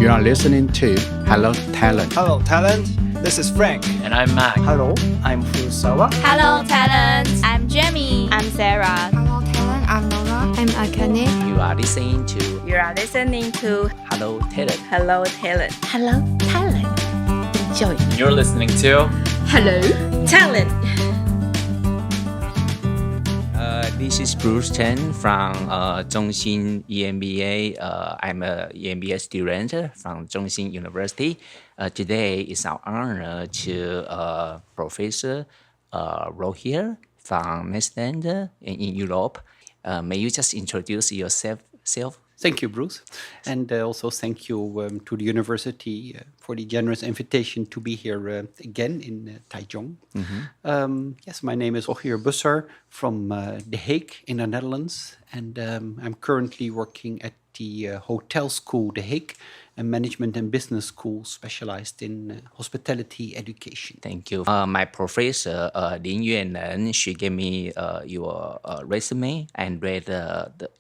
You are listening to Hello Talent. Hello, talent. This is Frank. And I'm Mac. Hello, I'm Furusawa. Hello, talent. I'm Jamie. I'm Sarah. Hello, talent. I'm Nora. I'm Akane. You are listening to Hello Talent. Hello, talent. Hello, talent. Enjoy. You're listening to Hello, talent. This is Bruce Chen from Chung Hsing EMBA. I'm a EMBA student from Chung Hsing University. Today is our honor to Professor Rogier from Netherlands in Europe. May you just introduce yourself? Thank you, Bruce. And also thank you to the university for the generous invitation to be here again in Taichung. Yes, my name is Rogier Busser from The Hague in the Netherlands. And I'm currently working at the Hotel School, The Hague, a management and business school specialized in hospitality education. Thank you. My professor, Dean Rogier, she gave me your resume and read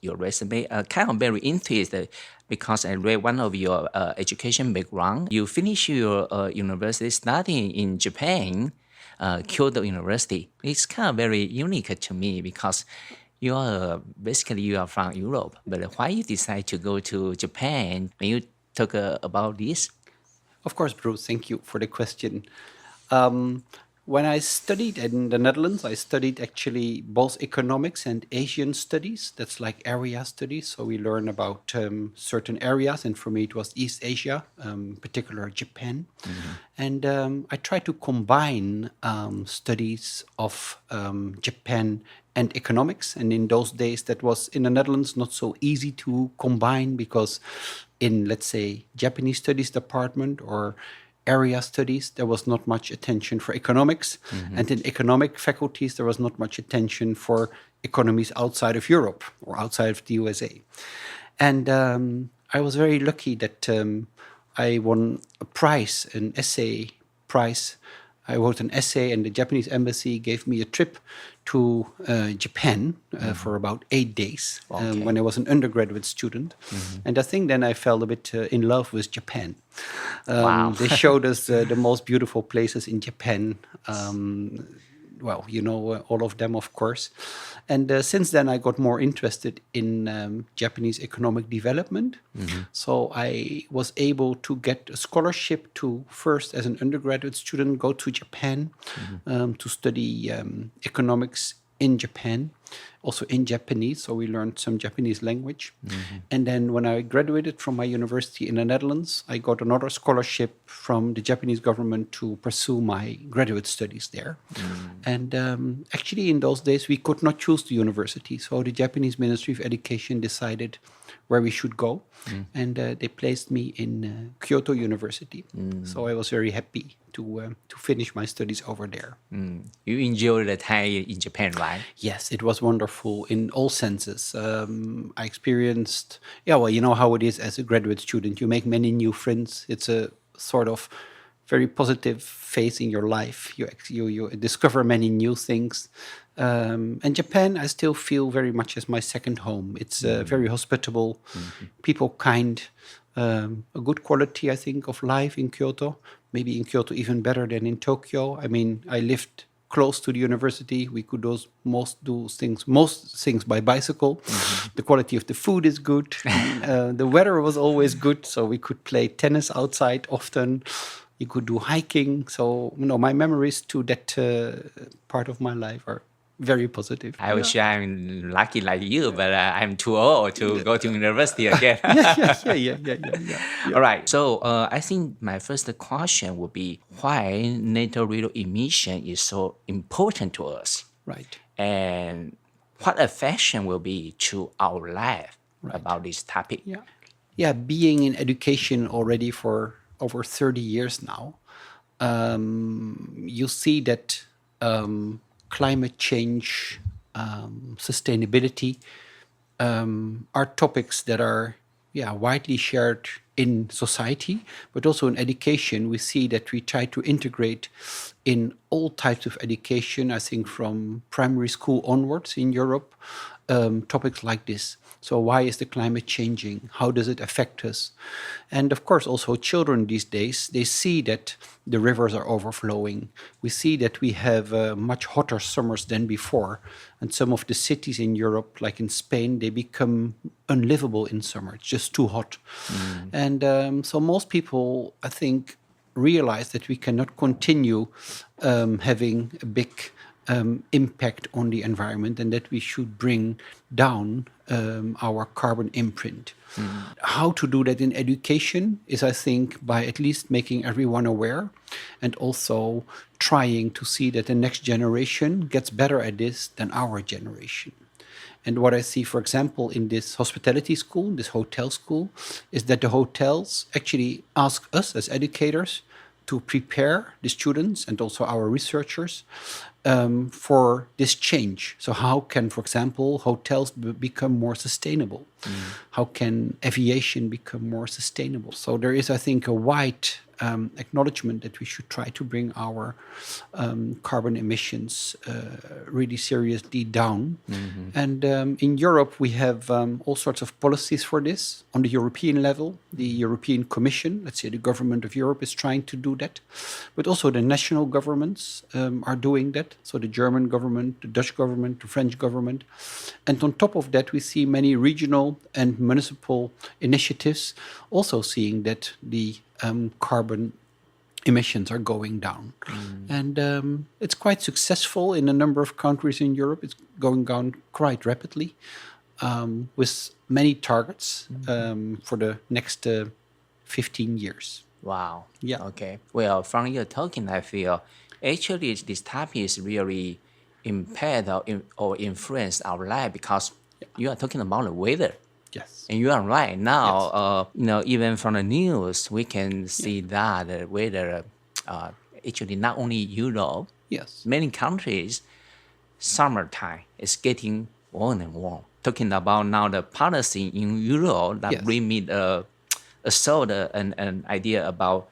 your resume. Kind of very interested because I read one of your education background. You finished your university studying in Japan, Kyoto University. It's kind of very unique to me because you are from Europe, but why you decide to go to Japan? Can you talk about this? Of course, Bruce, thank you for the question. When I studied in the Netherlands, I studied actually both economics and Asian studies. That's like area studies. So we learn about certain areas. And for me, it was East Asia, particular Japan. And I tried to combine studies of Japan and economics. And in those days, that was in the Netherlands not so easy to combine because in, let's say, Japanese studies department or area studies, there was not much attention for economics. And in economic faculties, there was not much attention for economies outside of Europe or outside of the USA. And I was very lucky that I won a prize, an essay prize. I wrote an essay and the Japanese embassy gave me a trip to Japan for about 8 days when I was an undergraduate student. And I think then I fell a bit in love with Japan. Wow. They showed us the most beautiful places in Japan. Well, you know, all of them, of course. And since then, I got more interested in Japanese economic development. So I was able to get a scholarship to first, as an undergraduate student, go to Japan to study economics in Japan, also in Japanese. So we learned some Japanese language. And then when I graduated from my university in the Netherlands, I got another scholarship from the Japanese government to pursue my graduate studies there. And actually in those days, we could not choose the university. So the Japanese Ministry of Education decided where we should go. And they placed me in Kyoto University. So I was very happy to finish my studies over there. You enjoyed the time in Japan, right? Yes, it was wonderful in all senses. I experienced, well, you know how it is as a graduate student. You make many new friends. It's a sort of very positive phase in your life. You discover many new things. And Japan, I still feel very much as my second home. It's very hospitable, people kind, a good quality, I think, of life in Kyoto. Maybe in Kyoto even better than in Tokyo. I mean, I lived close to the university. We could do most things by bicycle. The quality of the food is good. The weather was always good, so we could play tennis outside often. You could do hiking. So, you know, my memories to that part of my life are very positive. I wish I'm lucky like you, but I'm too old to go to university again. Yeah. All right. So I think my first question would be why net zero emission is so important to us, Right. and what affection will be to our life about this topic. Yeah, being in education already for over 30 years now, you see that climate change, sustainability are topics that are widely shared in society, but also in education. We see that we try to integrate in all types of education, I think from primary school onwards in Europe, topics like this. So why is the climate changing? How does it affect us? And of course, also children these days, they see that the rivers are overflowing. We see that we have much hotter summers than before. And some of the cities in Europe, like in Spain, they become unlivable in summer. It's just too hot. And so most people, I think, realize that we cannot continue having a big impact on the environment, and that we should bring down our carbon imprint. How to do that in education is, I think, by at least making everyone aware, and also trying to see that the next generation gets better at this than our generation. And what I see, for example, in this hospitality school, this hotel school, is that the hotels actually ask us as educators to prepare the students and also our researchers for this change. So how can, for example, hotels become more sustainable? How can aviation become more sustainable? So there is, I think, a wide acknowledgement that we should try to bring our carbon emissions really seriously down. And in Europe, we have all sorts of policies for this. On the European level, the European Commission, let's say the government of Europe, is trying to do that. But also the national governments are doing that. So the German government, the Dutch government, the French government. And on top of that, we see many regional and municipal initiatives also seeing that the carbon emissions are going down. And it's quite successful in a number of countries in Europe. It's going down quite rapidly with many targets for the next 15 years. Wow. Yeah. Okay. Well, from your talking, I feel actually this topic is really impact or influence our life, because you are talking about the weather. Yes. And you are right. Now, even from the news, we can see that the weather, actually not only Europe, Yes. many countries, summertime is getting warm and warm. Talking about now the policy in Europe that Yes. bring me an idea about,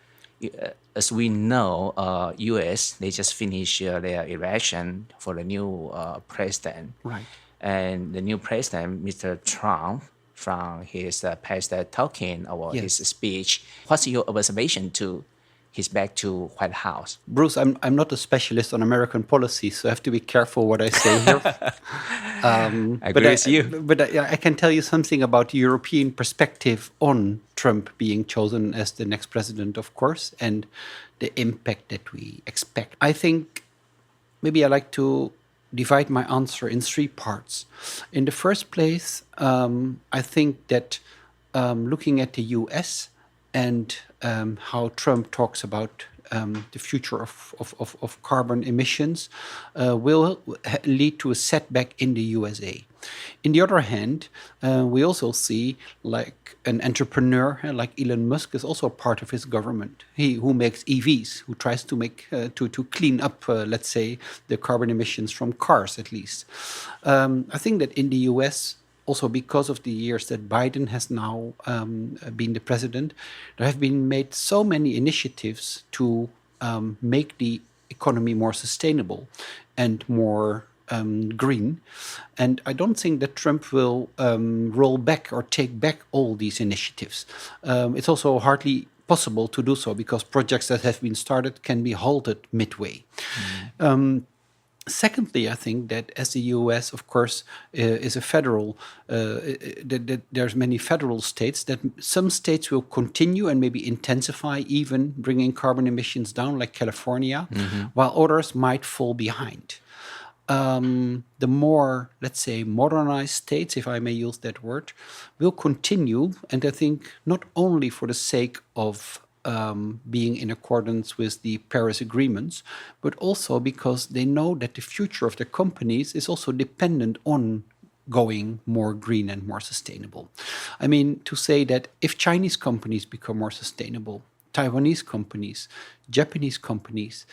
as we know, U.S., they just finished their election for the new president. Right. And the new president, Mr. Trump, from his past talking or his speech, what's your observation to his back to White House? Bruce, I'm not a specialist on American policy, so I have to be careful what I say here. I agree with you. But I can tell you something about the European perspective on Trump being chosen as the next president, of course, and the impact that we expect. I think maybe I like to divide my answer in three parts. In the first place, I think that looking at the US and how Trump talks about the future of carbon emissions will lead to a setback in the USA. In the other hand, we also see like an entrepreneur like Elon Musk is also part of his government. He who makes EVs, who tries to make to clean up, let's say, the carbon emissions from cars at least. I think that in the US, also because of the years that Biden has now been the president, there have been made so many initiatives to make the economy more sustainable and more green. And I don't think that Trump will roll back or take back all these initiatives. It's also hardly possible to do so because projects that have been started can be halted midway. Secondly, I think that as the U.S., of course, is a federal, there's many federal states, that some states will continue and maybe intensify even bringing carbon emissions down, like California, while others might fall behind. The more, let's say, modernized states, if I may use that word, will continue, and I think not only for the sake of being in accordance with the Paris agreements, but also because they know that the future of their companies is also dependent on going more green and more sustainable. I mean, to say that if Chinese companies become more sustainable, Taiwanese companies, Japanese companies,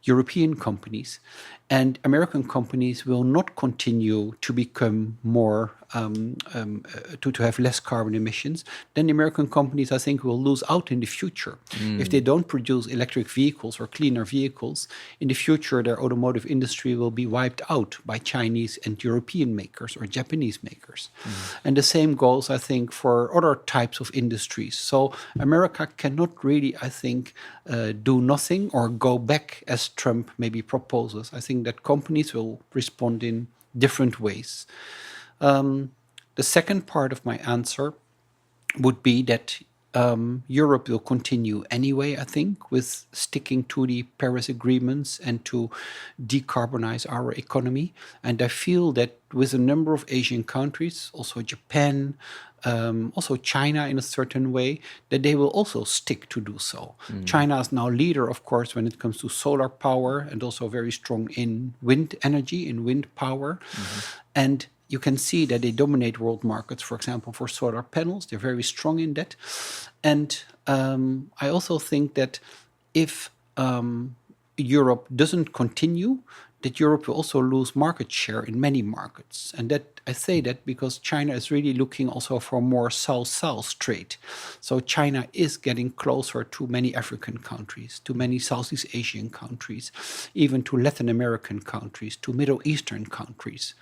European companies, and American companies will not continue to become more, to have less carbon emissions, then the American companies, I think, will lose out in the future. If they don't produce electric vehicles or cleaner vehicles, in the future their automotive industry will be wiped out by Chinese and European makers or Japanese makers. And the same goes, I think, for other types of industries. So America cannot really, I think, do nothing or go back as Trump maybe proposes. I think that companies will respond in different ways. The second part of my answer would be that Europe will continue anyway, I think, with sticking to the Paris agreements and to decarbonize our economy. And I feel that with a number of Asian countries, also Japan, also China in a certain way, that they will also stick to do so. China is now leader, of course, when it comes to solar power and also very strong in wind energy, in wind power. And you can see that they dominate world markets, for example, for solar panels. They're very strong in that. And I also think that if Europe doesn't continue, that Europe will also lose market share in many markets. And that I say that because China is really looking also for more South-South trade. So China is getting closer to many African countries, to many Southeast Asian countries, even to Latin American countries, to Middle Eastern countries.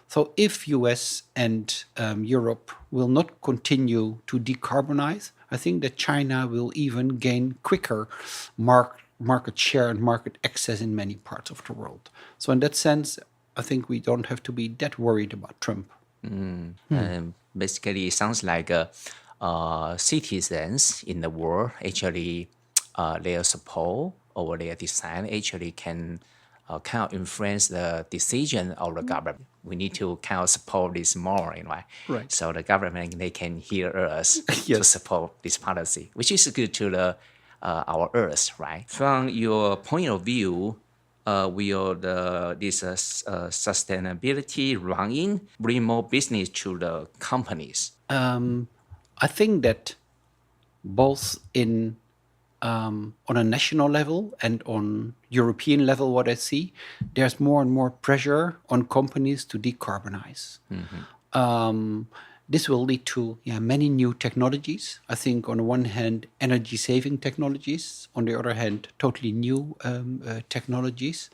So if US and Europe will not continue to decarbonize, I think that China will even gain quicker market share and market access in many parts of the world. So in that sense, I think we don't have to be that worried about Trump. Basically, it sounds like citizens in the world actually their support or their design actually can kind of influence the decision of the government. We need to kind of support this more, right? Right. So the government, they can hear us to support this policy, which is good to the our Earth, right? From your point of view, will this sustainability running bring more business to the companies? I think that both in on a national level and on European level, what I see, there's more and more pressure on companies to decarbonize. This will lead to many new technologies. I think on the one hand, energy-saving technologies. On the other hand, totally new technologies.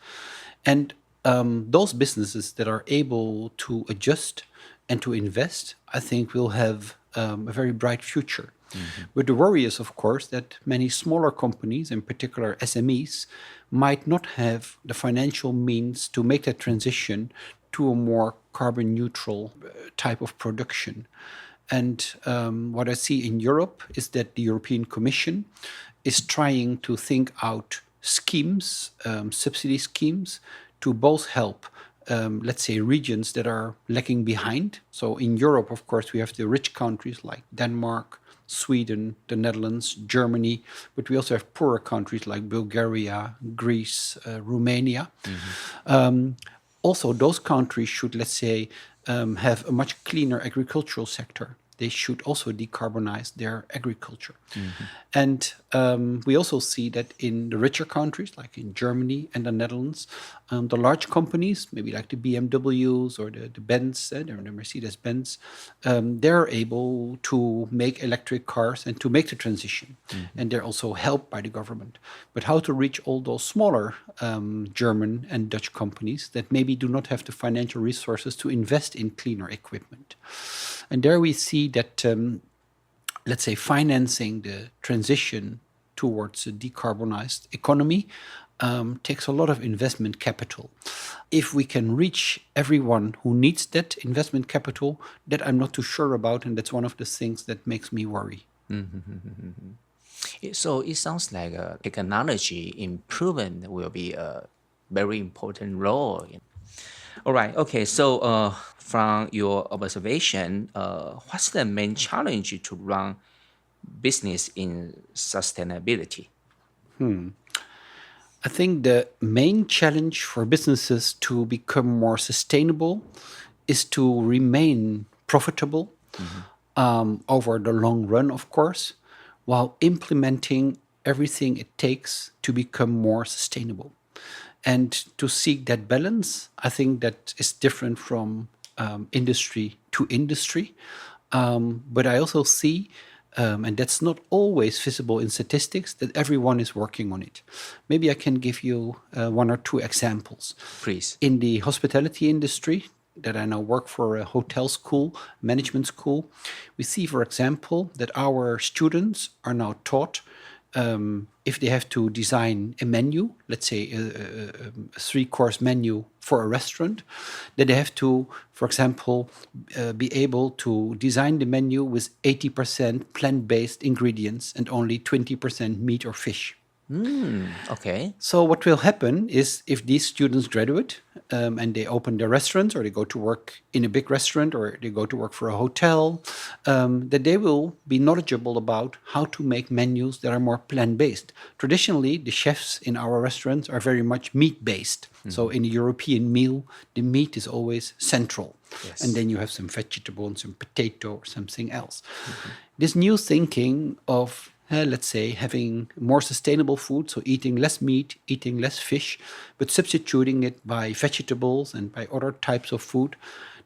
And those businesses that are able to adjust and to invest, I think will have a very bright future. But the worry is, of course, that many smaller companies, in particular SMEs, might not have the financial means to make that transition to a more carbon neutral type of production. And what I see in Europe is that the European Commission is trying to think out schemes, subsidy schemes, to both help, let's say, regions that are lagging behind. So in Europe, of course, we have the rich countries like Denmark, Sweden, the Netherlands, Germany, but we also have poorer countries like Bulgaria, Greece, Romania. Also, those countries should, let's say, have a much cleaner agricultural sector. They should also decarbonize their agriculture. And we also see that in the richer countries, like in Germany and the Netherlands, the large companies, maybe like the BMWs or the Benz, the Mercedes-Benz, they're able to make electric cars and to make the transition. And they're also helped by the government. But how to reach all those smaller German and Dutch companies that maybe do not have the financial resources to invest in cleaner equipment? And there we see that, let's say, financing the transition towards a decarbonized economy takes a lot of investment capital. If we can reach everyone who needs that investment capital, that I'm not too sure about, and that's one of the things that makes me worry. So it sounds like technology improvement will be a very important role. All right. Okay. So from your observation, what's the main challenge to run business in sustainability? I think the main challenge for businesses to become more sustainable is to remain profitable over the long run, of course, while implementing everything it takes to become more sustainable. And to seek that balance, I think that is different from industry to industry. But I also see, and that's not always visible in statistics, that everyone is working on it. Maybe I can give you one or two examples. Please. In the hospitality industry, that I now work for a hotel school, management school, we see, for example, that our students are now taught if they have to design a menu, let's say a three-course menu for a restaurant, that they have to, for example, be able to design the menu with 80% plant-based ingredients and only 20% meat or fish. Okay. So what will happen is if these students graduate and they open their restaurants, or they go to work in a big restaurant, or they go to work for a hotel, that they will be knowledgeable about how to make menus that are more plant-based. Traditionally, the chefs in our restaurants are very much meat-based. So in a European meal, the meat is always central. Yes. And then you have some vegetable and some potato or something else. This new thinking of let's say, having more sustainable food, so eating less meat, eating less fish, but substituting it by vegetables and by other types of food,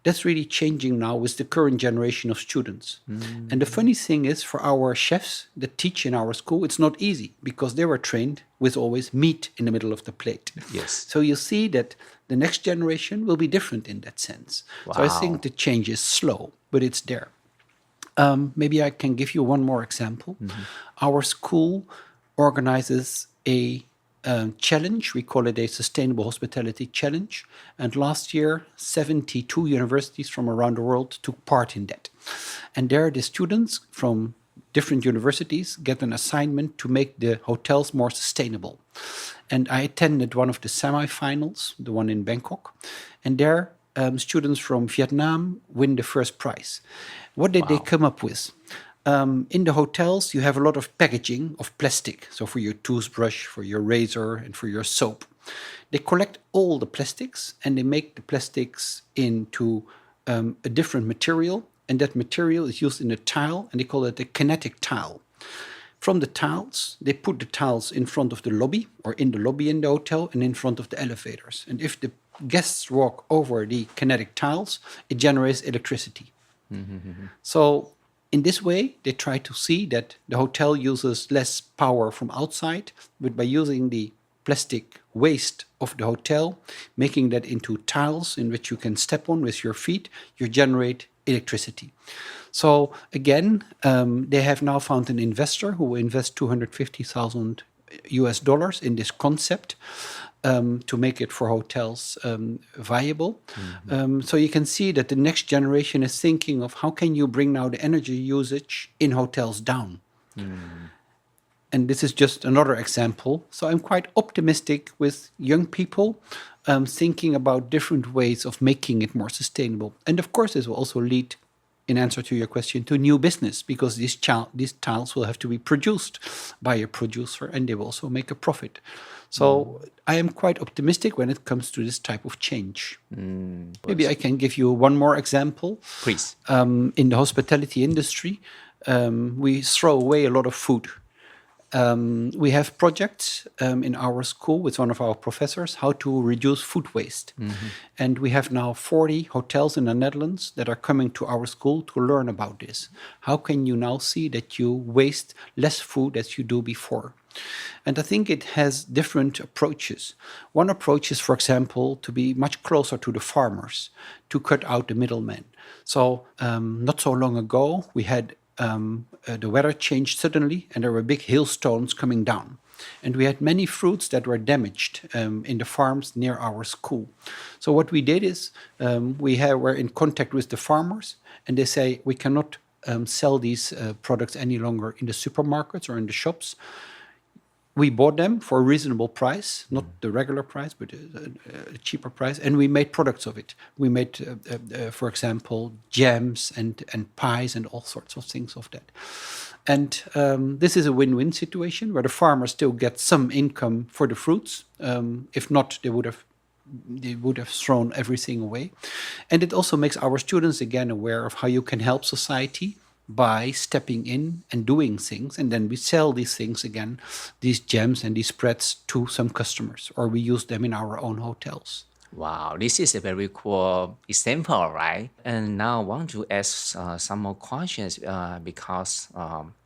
that's really changing now with the current generation of students. And the funny thing is, for our chefs that teach in our school, it's not easy because they were trained with always meat in the middle of the plate. Yes. So you see that the next generation will be different in that sense. So I think the change is slow, but it's there. Maybe I can give you one more example. Our school organizes a challenge. We call it a Sustainable Hospitality Challenge. And last year, 72 universities from around the world took part in that. And there, the students from different universities get an assignment to make the hotels more sustainable. And I attended one of the semifinals, the one in Bangkok. And there, students from Vietnam win the first prize. What did they come up with? In the hotels, you have a lot of packaging of plastic. So for your toothbrush, for your razor, and for your soap. They collect all the plastics and they make the plastics into a different material. And that material is used in a tile, and they call it a kinetic tile. From the tiles, they put the tiles in front of the lobby, or in the lobby in the hotel, and in front of the elevators. And if the guests walk over the kinetic tiles, it generates electricity. So in this way, they try to see that the hotel uses less power from outside, but by using the plastic waste of the hotel, making that into tiles in which you can step on with your feet, you generate electricity. So again, they have now found an investor who will invest $250,000 in this concept to make it for hotels viable. So you can see that the next generation is thinking of how can you bring now the energy usage in hotels down. And this is just another example. So I'm quite optimistic with young people thinking about different ways of making it more sustainable. And of course, this will also lead, in answer to your question, to new business, because these tiles will have to be produced by a producer and they will also make a profit. So I am quite optimistic when it comes to this type of change. Maybe I can give you one more example. Please. In the hospitality industry, we throw away a lot of food. We have projects in our school with one of our professors how to reduce food waste. And we have now 40 hotels in the Netherlands that are coming to our school to learn about this. How can you now see that you waste less food as you do before? And I think it has different approaches. One approach is, for example, to be much closer to the farmers, to cut out the middlemen. So not so long ago, we had the weather changed suddenly and there were big hailstones coming down. And we had many fruits that were damaged in the farms near our school. So what we did is were in contact with the farmers, and they say we cannot sell these products any longer in the supermarkets or in the shops. We bought them for a reasonable price, not the regular price, but a cheaper price, and we made products of it. We made, for example, jams and pies and all sorts of things of that. And this is a win-win situation where the farmers still get some income for the fruits. If not, they would have thrown everything away. And it also makes our students again aware of how you can help society by stepping in and doing things, and then we sell these things again, these gems and these spreads to some customers, or we use them in our own hotels. Wow, this is a very cool example, right? And now I want to ask some more questions because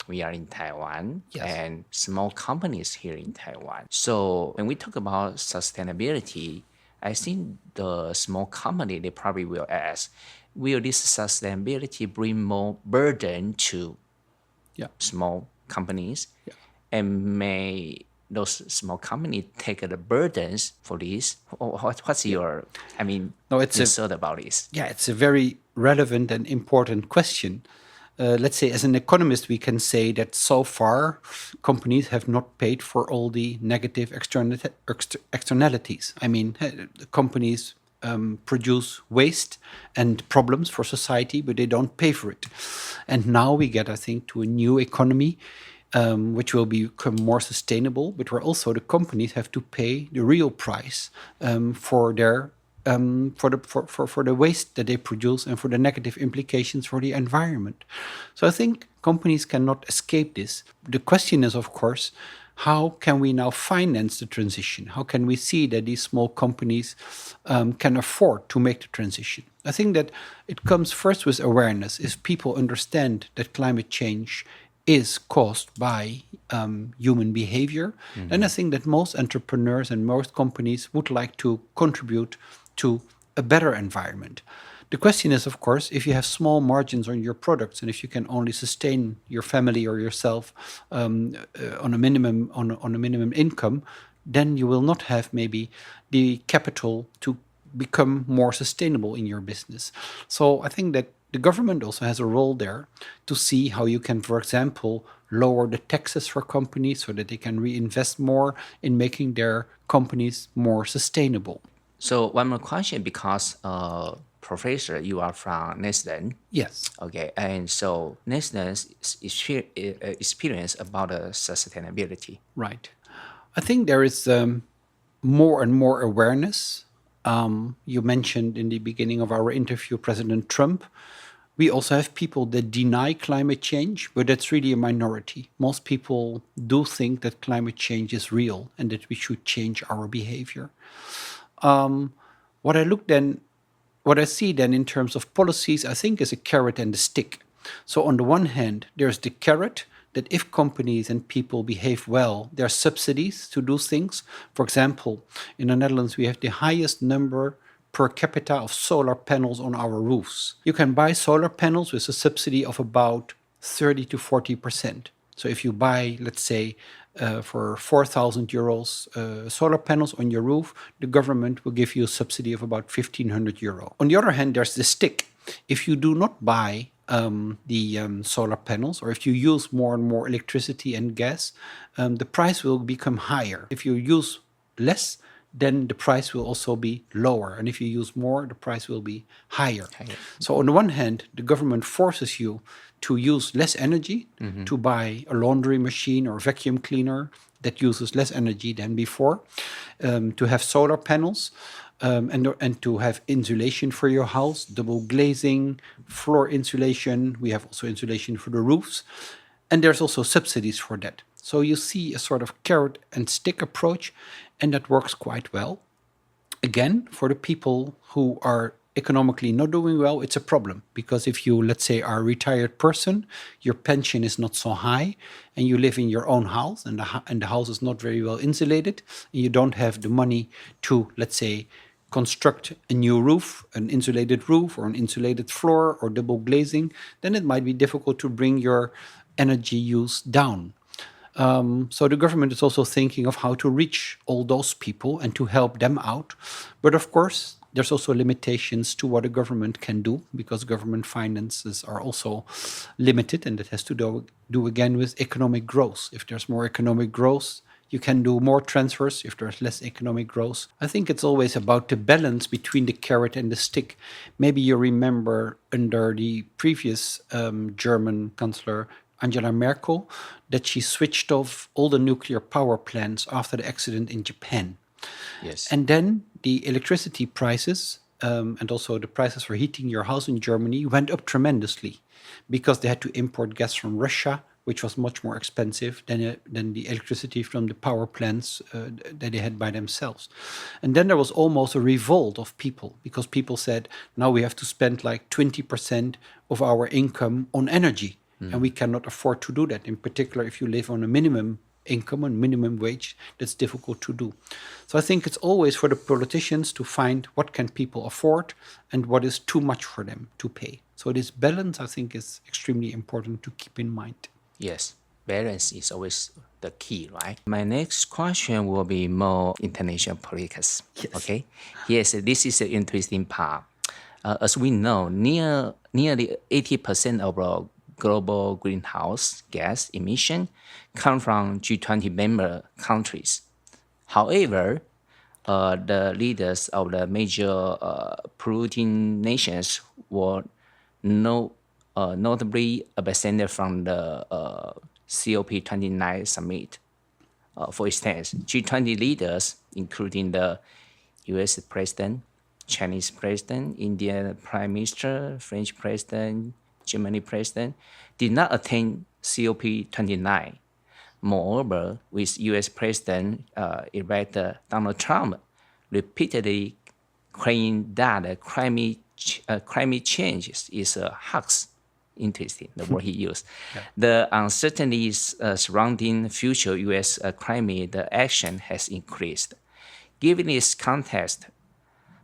we are in Taiwan and small companies here in Taiwan. So when we talk about sustainability, I think the small company, they probably will ask, will this sustainability bring more burden to small companies? And may those small companies take the burdens for this? What's your, thought about this? Yeah, it's a very relevant and important question. Let's say, as an economist, we can say that so far, companies have not paid for all the negative externalities. Companies produce waste and problems for society, but they don't pay for it. And now we get, I think, to a new economy, which will become more sustainable, but where also the companies have to pay the real price for their for the waste that they produce and for the negative implications for the environment. So I think companies cannot escape this. The question is, of course, how can we now finance the transition? How can we see that these small companies can afford to make the transition? I think that it comes first with awareness. If people understand that climate change is caused by human behavior, then I think that most entrepreneurs and most companies would like to contribute to a better environment. The question is, of course, if you have small margins on your products and if you can only sustain your family or yourself on a minimum income, then you will not have maybe the capital to become more sustainable in your business. So I think that the government also has a role there to see how you can, for example, lower the taxes for companies so that they can reinvest more in making their companies more sustainable. So one more question, because Professor, you are from Netherlands. Yes. Okay, and so Netherlands experience about sustainability. Right. I think there is more and more awareness. You mentioned in the beginning of our interview President Trump. We also have people that deny climate change, but that's really a minority. Most people do think that climate change is real and that we should change our behavior. What I see then in terms of policies, I think is a carrot and a stick. So on the one hand, there's the carrot that if companies and people behave well, there are subsidies to do things. For example, in the Netherlands, we have the highest number per capita of solar panels on our roofs. You can buy solar panels with a subsidy of about 30 to 40%. So if you buy, let's say, for 4,000 euros solar panels on your roof, the government will give you a subsidy of about 1,500 euro. On the other hand, there's the stick. If you do not buy the solar panels, or if you use more and more electricity and gas, the price will become higher. If you use less, then the price will also be lower. And if you use more, the price will be higher. So on the one hand, the government forces you to use less energy, to buy a laundry machine or vacuum cleaner that uses less energy than before, to have solar panels, and to have insulation for your house, double glazing, floor insulation. We have also insulation for the roofs. And there's also subsidies for that. So you see a sort of carrot and stick approach, and that works quite well. Again, for the people who are economically not doing well, it's a problem. Because if you, let's say, are a retired person, your pension is not so high, and you live in your own house, and the house is not very well insulated, and you don't have the money to, let's say, construct a new roof, an insulated roof, or an insulated floor, or double glazing, then it might be difficult to bring your energy use down. So the government is also thinking of how to reach all those people and to help them out. But of course, there's also limitations to what a government can do, because government finances are also limited, and that has to do again with economic growth. If there's more economic growth, you can do more transfers. If there's less economic growth, I think it's always about the balance between the carrot and the stick. Maybe you remember under the previous German Chancellor Angela Merkel that she switched off all the nuclear power plants after the accident in Japan. Yes. And then the electricity prices and also the prices for heating your house in Germany went up tremendously because they had to import gas from Russia, which was much more expensive than the electricity from the power plants that they had by themselves. And then there was almost a revolt of people because people said, now we have to spend like 20% of our income on energy. And we cannot afford to do that. In particular, if you live on a minimum income and minimum wage, that's difficult to do. So I think it's always for the politicians to find what can people afford and what is too much for them to pay. So this balance, I think, is extremely important to keep in mind. Yes, balance is always the key, right? My next question will be more international politics. Yes. Okay. Yes, this is an interesting part. As we know, nearly 80% of our global greenhouse gas emission come from G20 member countries. However, the leaders of the major polluting nations were notably absent from the COP29 summit. For instance, G20 leaders, including the US President, Chinese President, Indian Prime Minister, French President, Germany President, did not attend COP29. Moreover, with US President-elect Donald Trump repeatedly claiming that climate change is a hoax. Interesting, the word he used. Yeah. The uncertainties surrounding future US climate action has increased. Given this context,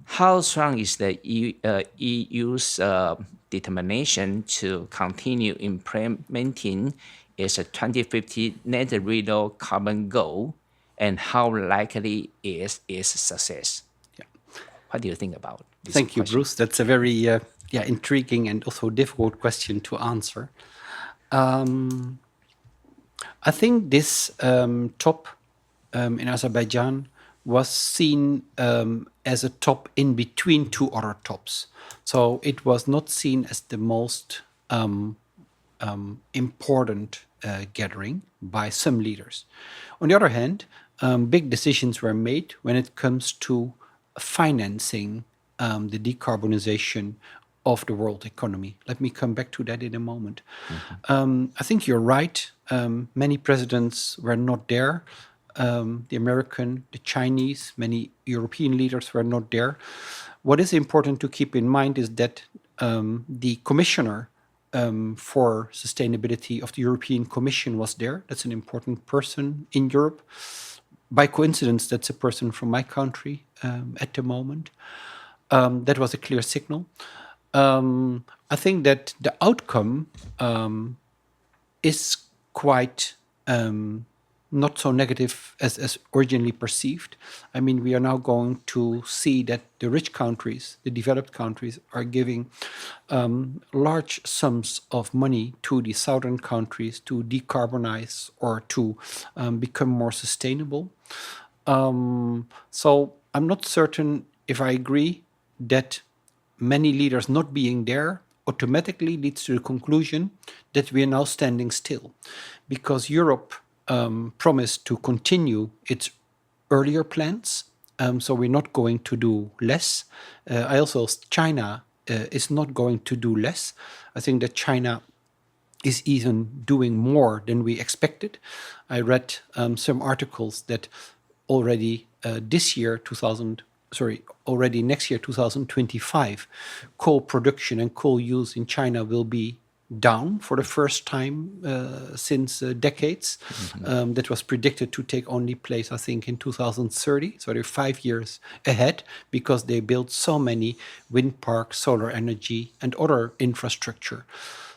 how strong is the EU's determination to continue implementing its 2050 net zero carbon goal, and how likely is its success? Yeah. What do you think about this Thank you, question? Bruce. That's a very intriguing and also difficult question to answer. I think this top in Azerbaijan was seen as a top in between two other tops. So it was not seen as the most important gathering by some leaders. On the other hand, big decisions were made when it comes to financing the decarbonization of the world economy. Let me come back to that in a moment. I think you're right. Many presidents were not there. The American, the Chinese, many European leaders were not there. What is important to keep in mind is that the commissioner for sustainability of the European Commission was there. That's an important person in Europe. By coincidence, that's a person from my country at the moment. That was a clear signal. I think that the outcome is quite not so negative as originally perceived. I mean, we are now going to see that the rich countries, the developed countries, are giving large sums of money to the southern countries to decarbonize or to become more sustainable. So I'm not certain if I agree that many leaders not being there automatically leads to the conclusion that we are now standing still, because Europe promised to continue its earlier plans. So we're not going to do less. China is not going to do less. I think that China is even doing more than we expected. I read some articles that already already next year, 2025, coal production and coal use in China will be down for the first time since decades. That was predicted to take only place, I think, in 2030. So they're 5 years ahead because they built so many wind parks, solar energy, and other infrastructure.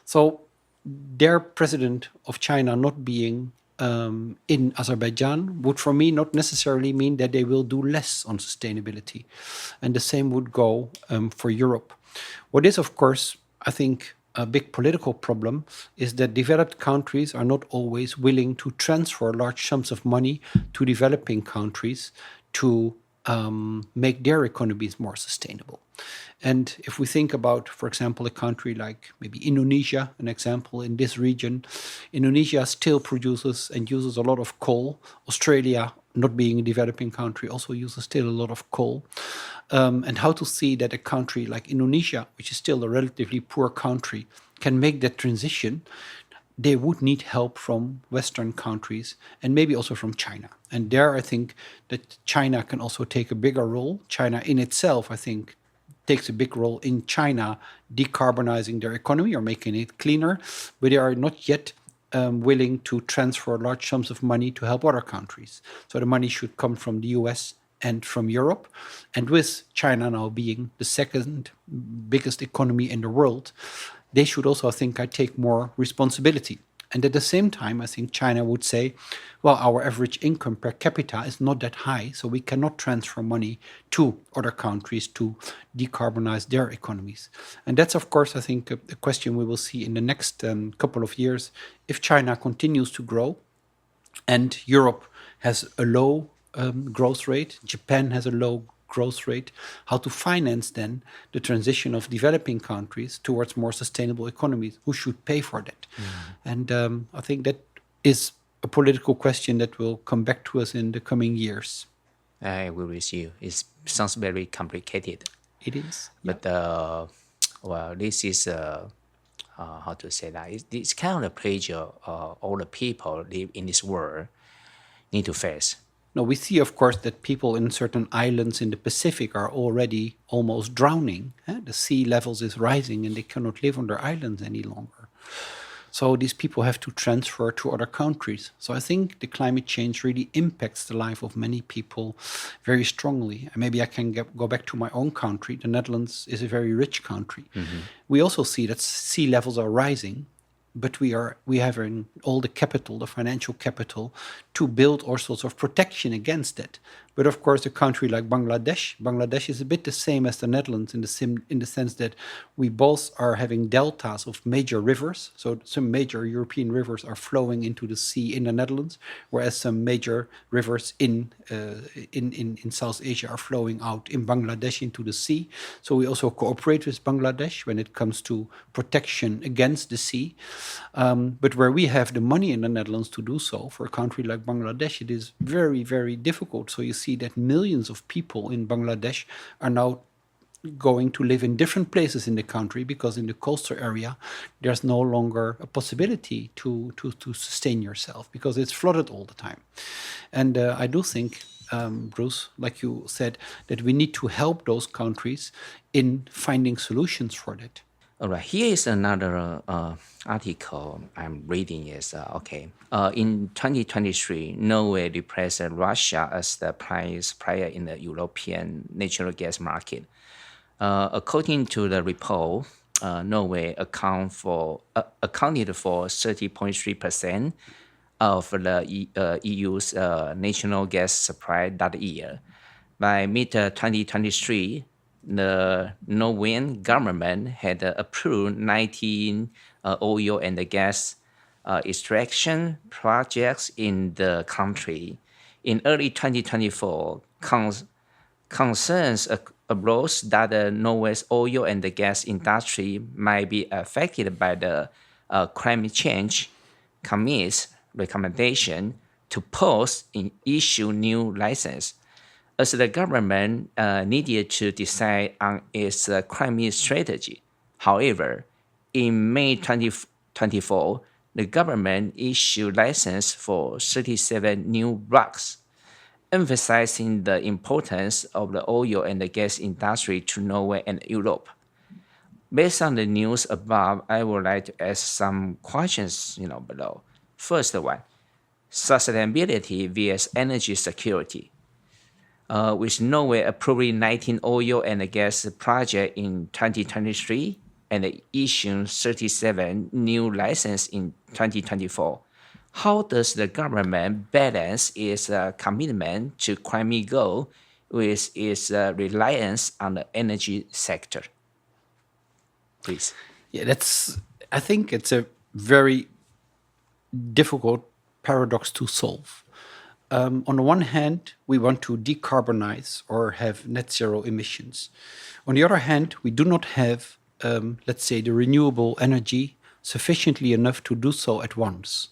So their president of China not being in Azerbaijan would, for me, not necessarily mean that they will do less on sustainability. And the same would go for Europe. What is, of course, I think, a big political problem is that developed countries are not always willing to transfer large sums of money to developing countries to make their economies more sustainable. And if we think about, for example, a country like maybe Indonesia, an example in this region, Indonesia still produces and uses a lot of coal. Australia not being a developing country, also uses still a lot of coal. And how to see that a country like Indonesia, which is still a relatively poor country, can make that transition. They would need help from Western countries and maybe also from China. And there I think that China can also take a bigger role. China in itself, I think, takes a big role in China decarbonizing their economy or making it cleaner, but they are not yet willing to transfer large sums of money to help other countries. So the money should come from the US and from Europe. And with China now being the second biggest economy in the world, they should also, I think, take more responsibility. And at the same time, I think China would say, well, our average income per capita is not that high, so we cannot transfer money to other countries to decarbonize their economies. And that's, of course, I think, a question we will see in the next couple of years. If China continues to grow and Europe has a low growth rate, Japan has a low growth rate, how to finance then the transition of developing countries towards more sustainable economies? Who should pay for that? And I think that is a political question that will come back to us in the coming years. I agree with you. It sounds very complicated. It is. But, well, this is, how to say that? It's kind of the pressure all the people live in this world need to face. No, we see, of course, that people in certain islands in the Pacific are already almost drowning. The sea levels is rising and they cannot live on their islands any longer. So these people have to transfer to other countries. So I think the climate change really impacts the life of many people very strongly. And maybe I can go back to my own country. The Netherlands is a very rich country. We also see that sea levels are rising. But we have all the capital, the financial capital, to build all sorts of protection against it. But of course, a country like Bangladesh is a bit the same as the Netherlands in the sense that we both are having deltas of major rivers. So some major European rivers are flowing into the sea in the Netherlands, whereas some major rivers in South Asia are flowing out in Bangladesh into the sea. So we also cooperate with Bangladesh when it comes to protection against the sea. But where we have the money in the Netherlands to do so, for a country like Bangladesh, it is very, very difficult. So you see that millions of people in Bangladesh are now going to live in different places in the country because in the coastal area, there's no longer a possibility to sustain yourself because it's flooded all the time. And I do think, Bruce, like you said, that we need to help those countries in finding solutions for that. All right, here is another article I'm reading. In 2023, Norway replaced Russia as the primary supplier in the European natural gas market. According to the report, Norway accounted for 30.3% of the EU's national gas supply that year. By mid-2023, the Norwegian government had approved 19 oil and gas extraction projects in the country. In early 2024, concerns arose that Norway's oil and gas industry might be affected by the climate change committee's recommendation to pause and issue new license, as the government needed to decide on its climate strategy. However, in May 2024, the government issued license for 37 new blocks, emphasizing the importance of the oil and the gas industry to Norway and Europe. Based on the news above, I would like to ask some questions below. First one, sustainability vs energy security. With Norway approving 19 oil and gas projects in 2023 and issuing 37 new licenses in 2024, how does the government balance its commitment to climate goal with its reliance on the energy sector? Please. Yeah, I think it's a very difficult paradox to solve. On the one hand, we want to decarbonize or have net zero emissions. On the other hand, we do not have, let's say, the renewable energy sufficiently enough to do so at once.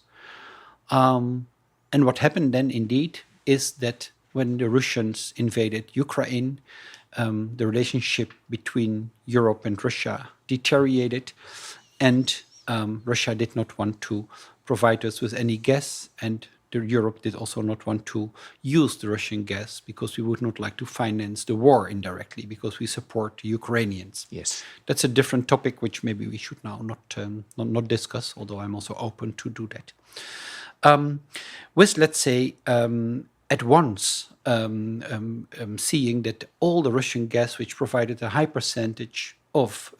And what happened then, indeed, is that when the Russians invaded Ukraine, the relationship between Europe and Russia deteriorated, and Russia did not want to provide us with any gas, and Europe did also not want to use the Russian gas because we would not like to finance the war indirectly because we support the Ukrainians. Yes. That's a different topic which maybe we should now not discuss, although I'm also open to do that. With, let's say, at once seeing that all the Russian gas, which provided a high percentage of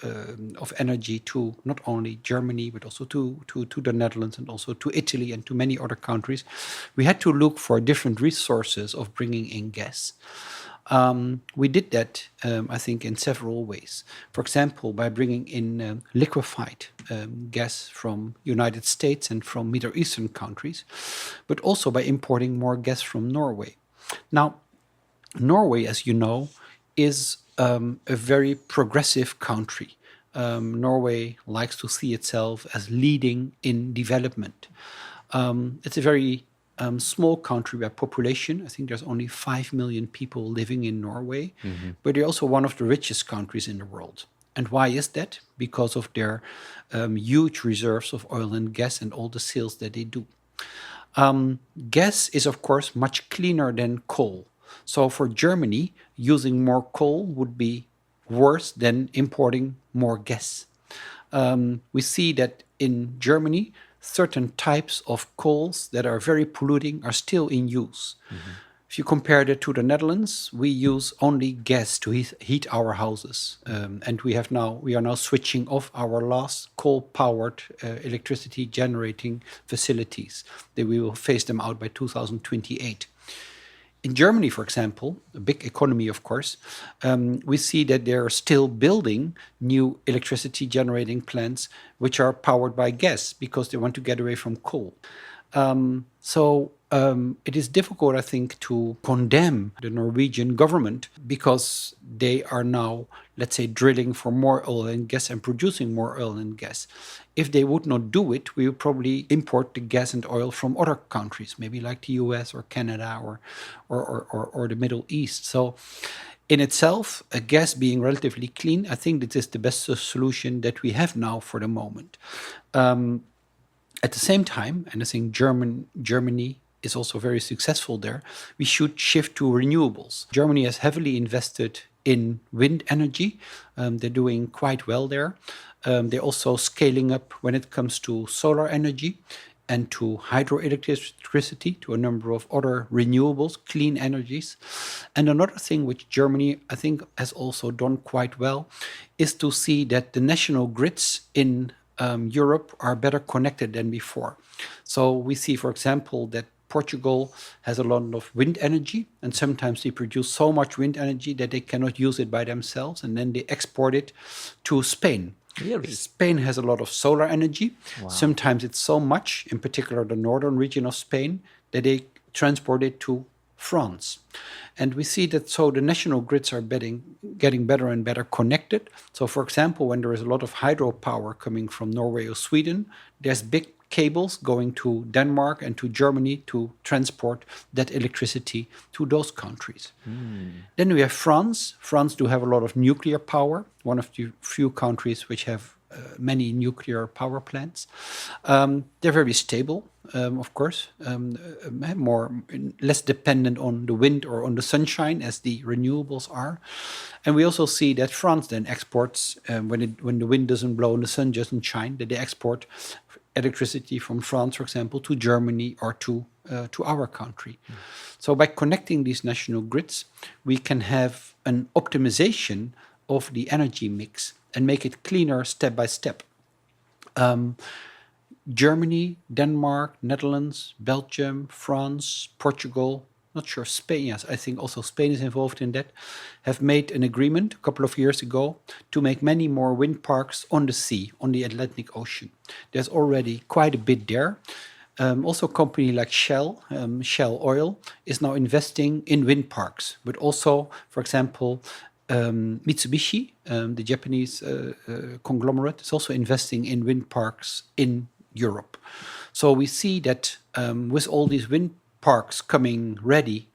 energy to not only Germany but also to the Netherlands and also to Italy and to many other countries, we had to look for different resources of bringing in gas. We did that, I think, in several ways. For example, by bringing in liquefied gas from United States and from Middle Eastern countries, but also by importing more gas from Norway. Now, Norway, as you know, is a very progressive country. Norway likes to see itself as leading in development. It's a very small country by population. I think there's only 5 million people living in Norway, but they're also one of the richest countries in the world. And why is that? Because of their huge reserves of oil and gas and all the sales that they do. Gas is, of course, much cleaner than coal. So for Germany, using more coal would be worse than importing more gas. We see that in Germany, certain types of coals that are very polluting are still in use. If you compare that to the Netherlands, we use only gas to heat our houses. And we are now switching off our last coal-powered electricity generating facilities. That we will phase them out by 2028. In Germany, for example, a big economy, of course, we see that they're still building new electricity generating plants which are powered by gas because they want to get away from coal. So it is difficult, I think, to condemn the Norwegian government because they are now, let's say, drilling for more oil and gas and producing more oil and gas. If they would not do it, we would probably import the gas and oil from other countries, maybe like the US or Canada or the Middle East. So in itself, gas being relatively clean, I think this is the best solution that we have now for the moment. At the same time, and I think Germany is also very successful there, we should shift to renewables. Germany has heavily invested in wind energy. They're doing quite well there. They're also scaling up when it comes to solar energy and to hydroelectricity, to a number of other renewables, clean energies. And another thing which Germany, I think, has also done quite well is to see that the national grids in Europe are better connected than before. So we see, for example, that Portugal has a lot of wind energy, and sometimes they produce so much wind energy that they cannot use it by themselves, and then they export it to Spain. Really? Spain has a lot of solar energy. Wow. Sometimes it's so much, in particular the northern region of Spain, that they transport it to France. And we see that so the national grids are getting better and better connected. So, for example, when there is a lot of hydropower coming from Norway or Sweden, there's big cables going to Denmark and to Germany to transport that electricity to those countries. Then we have France. France do have a lot of nuclear power, one of the few countries which have many nuclear power plants. They're very stable, of course, less dependent on the wind or on the sunshine as the renewables are. And we also see that France then exports, when the wind doesn't blow and the sun doesn't shine, that they export electricity from France, for example, to Germany or to our country. So by connecting these national grids, we can have an optimization of the energy mix and make it cleaner step by step. Germany, Denmark, Netherlands, Belgium, France, Portugal, not sure, Spain, yes, I think also Spain is involved in that, have made an agreement a couple of years ago to make many more wind parks on the sea, on the Atlantic Ocean. There's already quite a bit there. Also a company like Shell Oil, is now investing in wind parks, but also, for example, Mitsubishi, the Japanese conglomerate, is also investing in wind parks in Europe. So we see that with all these wind parks coming ready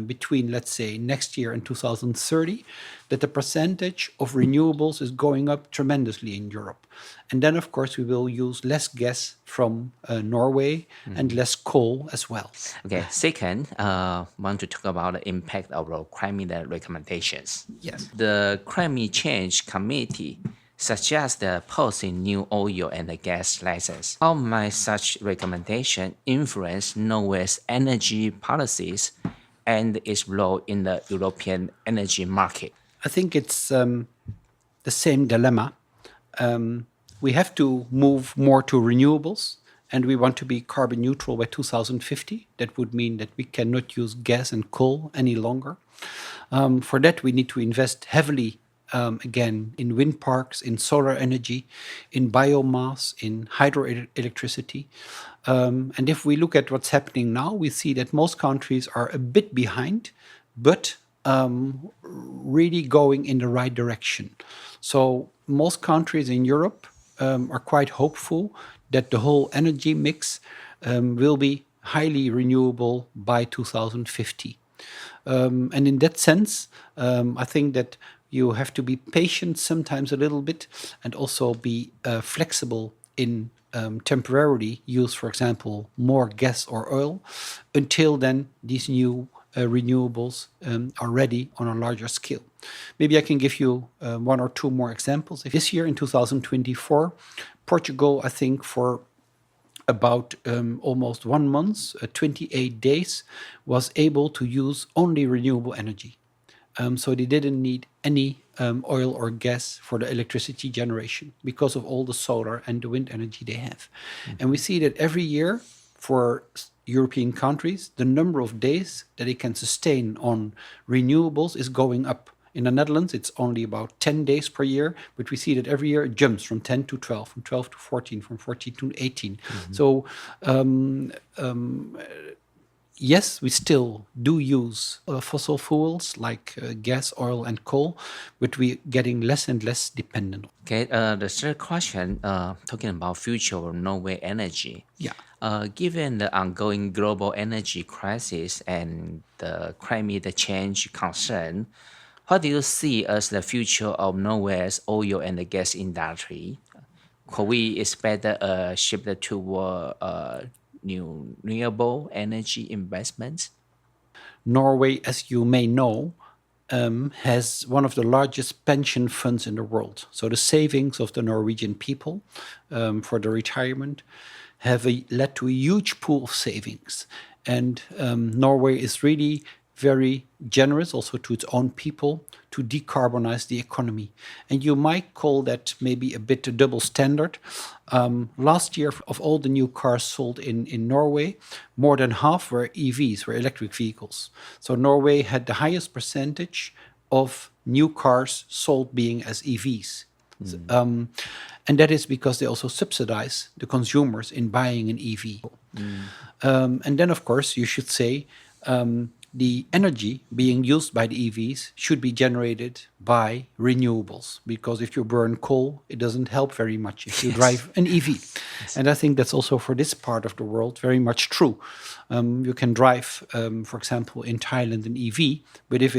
between, let's say, next year and 2030, that the percentage of renewables is going up tremendously in Europe. And then, of course, we will use less gas from Norway and less coal as well. Okay, second, want to talk about the impact of our climate recommendations. Yes. The Climate Change Committee suggests the posting new oil and gas license. How might such recommendation influence Norway's energy policies and its role in the European energy market? I think it's the same dilemma. We have to move more to renewables, and we want to be carbon neutral by 2050. That would mean that we cannot use gas and coal any longer. For that, we need to invest heavily again in wind parks, in solar energy, in biomass, in hydroelectricity. And if we look at what's happening now, we see that most countries are a bit behind, but really going in the right direction. So most countries in Europe are quite hopeful that the whole energy mix will be highly renewable by 2050. And in that sense, I think that you have to be patient sometimes a little bit, and also be flexible in temporarily use, for example, more gas or oil, until then these new renewables are ready on a larger scale. Maybe I can give you one or two more examples. This year, in 2024, Portugal, I think for about almost 1 month, 28 days, was able to use only renewable energy. So they didn't need any oil or gas for the electricity generation because of all the solar and the wind energy they have. And we see that every year for European countries, the number of days that they can sustain on renewables is going up. In the Netherlands, it's only about 10 days per year, but we see that every year it jumps from 10 to 12, from 12 to 14, from 14 to 18. So yes, we still do use fossil fuels like gas, oil, and coal, but we're getting less and less dependent. Okay, the third question, talking about future of Norway energy. Yeah. Given the ongoing global energy crisis and the climate change concern, what do you see as the future of Norway's oil and gas industry? Could we expect a shift toward new renewable energy investments? Norway, as you may know, has one of the largest pension funds in the world. So the savings of the Norwegian people for the retirement have led to a huge pool of savings. And Norway is really very generous also to its own people to decarbonize the economy. And you might call that maybe a bit a double standard. Last year, of all the new cars sold in Norway, more than half were EVs, were electric vehicles. So Norway had the highest percentage of new cars sold being as EVs. And that is because they also subsidize the consumers in buying an EV. And then, of course, you should say the energy being used by the EVs should be generated by renewables, because if you burn coal, it doesn't help very much if you drive an EV. And I think that's also for this part of the world very much true. You can drive, for example, in Thailand an EV, but if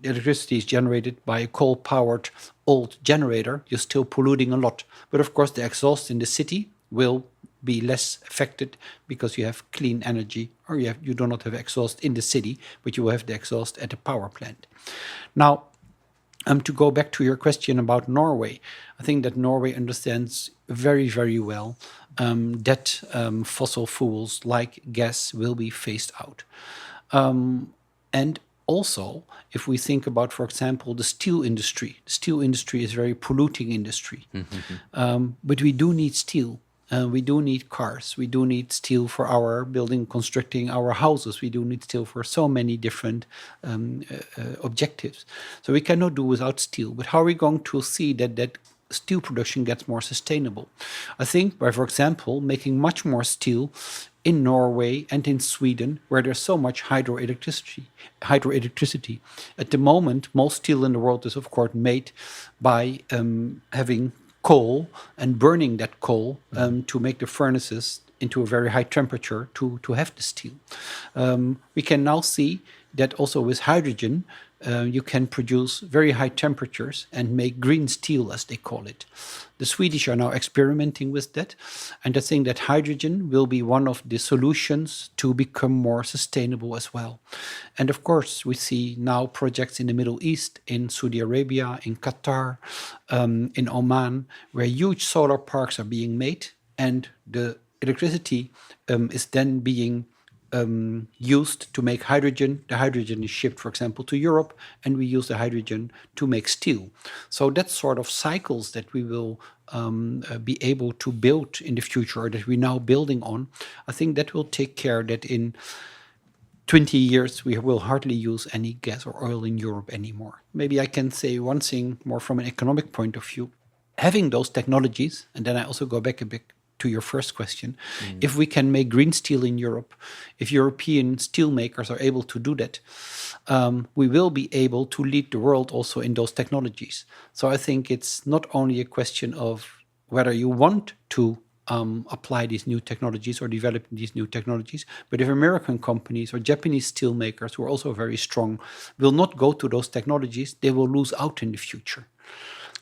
electricity is generated by a coal-powered old generator, you're still polluting a lot. But of course, the exhaust in the city will be less affected because you have clean energy, or you do not have exhaust in the city, but you will have the exhaust at the power plant. Now, to go back to your question about Norway, I think that Norway understands very, very well that fossil fuels like gas will be phased out. And also, if we think about, for example, the steel industry is a very polluting industry. But we do need steel. We do need cars. We do need steel for our building, constructing our houses. We do need steel for so many different objectives. So we cannot do without steel. But how are we going to see that steel production gets more sustainable? I think by, for example, making much more steel in Norway and in Sweden, where there's so much hydroelectricity. At the moment, most steel in the world is, of course, made by having coal and burning that coal to make the furnaces into a very high temperature to have the steel. We can now see that also with hydrogen, you can produce very high temperatures and make green steel, as they call it. The Swedish are now experimenting with that, and I think that hydrogen will be one of the solutions to become more sustainable as well. And of course, we see now projects in the Middle East, in Saudi Arabia, in Qatar, in Oman, where huge solar parks are being made, and the electricity is then being used to make hydrogen. The hydrogen is shipped, for example, to Europe, and we use the hydrogen to make steel. So that's sort of cycles that we will be able to build in the future, or that we're now building on. I think that will take care that in 20 years we will hardly use any gas or oil in Europe anymore. Maybe I can say one thing more from an economic point of view. Having those technologies, and then I also go back a bit to your first question, if we can make green steel in Europe, if European steel makers are able to do that, we will be able to lead the world also in those technologies. So I think it's not only a question of whether you want to apply these new technologies or develop these new technologies, but if American companies or Japanese steel makers, who are also very strong, will not go to those technologies, they will lose out in the future.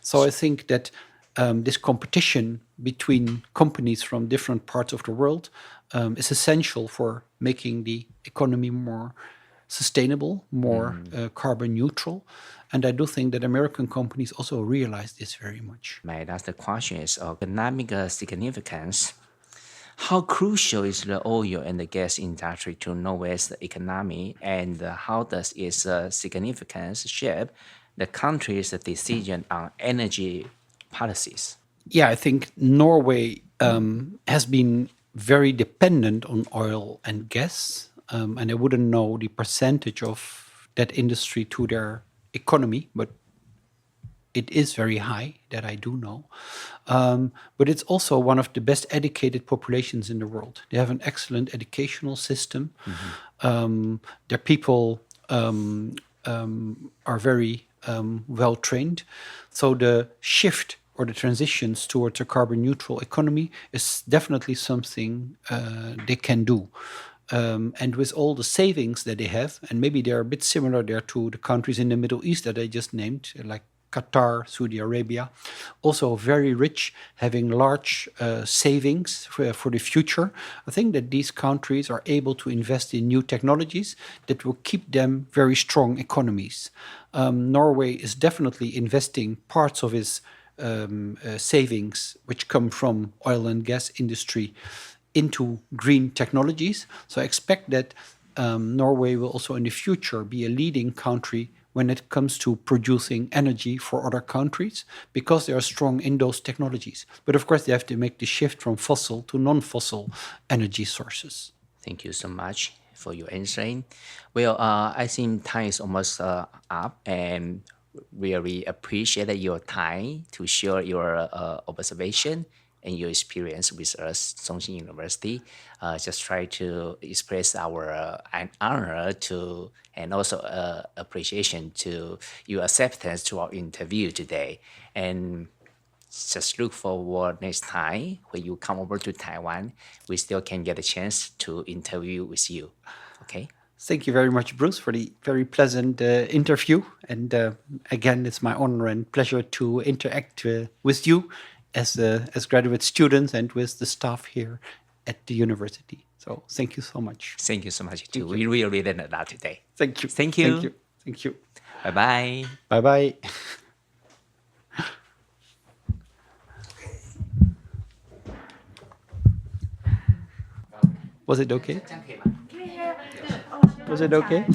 So I think that this competition between companies from different parts of the world is essential for making the economy more sustainable, more carbon neutral. And I do think that American companies also realize this very much. My last question is of economic significance. How crucial is the oil and the gas industry to Norway's economy, and how does its significance shape the country's decision on energy policies? Yeah, I think Norway has been very dependent on oil and gas, and I wouldn't know the percentage of that industry to their economy, but it is very high, that I do know. But it's also one of the best educated populations in the world. They have an excellent educational system. Their people are very well trained. So the shift or the transitions towards a carbon neutral economy is definitely something they can do. And with all the savings that they have, and maybe they're a bit similar there to the countries in the Middle East that I just named, like Qatar, Saudi Arabia, also very rich, having large savings for the future. I think that these countries are able to invest in new technologies that will keep them very strong economies. Norway is definitely investing parts of its savings, which come from oil and gas industry, into green technologies. So I expect that Norway will also in the future be a leading country when it comes to producing energy for other countries, because they are strong in those technologies. But of course, they have to make the shift from fossil to non-fossil energy sources. Thank you so much for your answering. Well, I think time is almost up, and really appreciate your time to share your observation and your experience with us, Chung Hsing University. Just try to express our an honor to, and also appreciation to your acceptance to our interview today. And just look forward next time when you come over to Taiwan, we still can get a chance to interview with you. Okay? Thank you very much, Bruce, for the very pleasant interview. And again, it's my honor and pleasure to interact with you as graduate students and with the staff here at the university. So thank you so much. Thank you so much too. We really learned a lot today. Thank you. Thank you. Thank you. Thank you. Bye-bye. Bye-bye. Was it okay? Was it okay?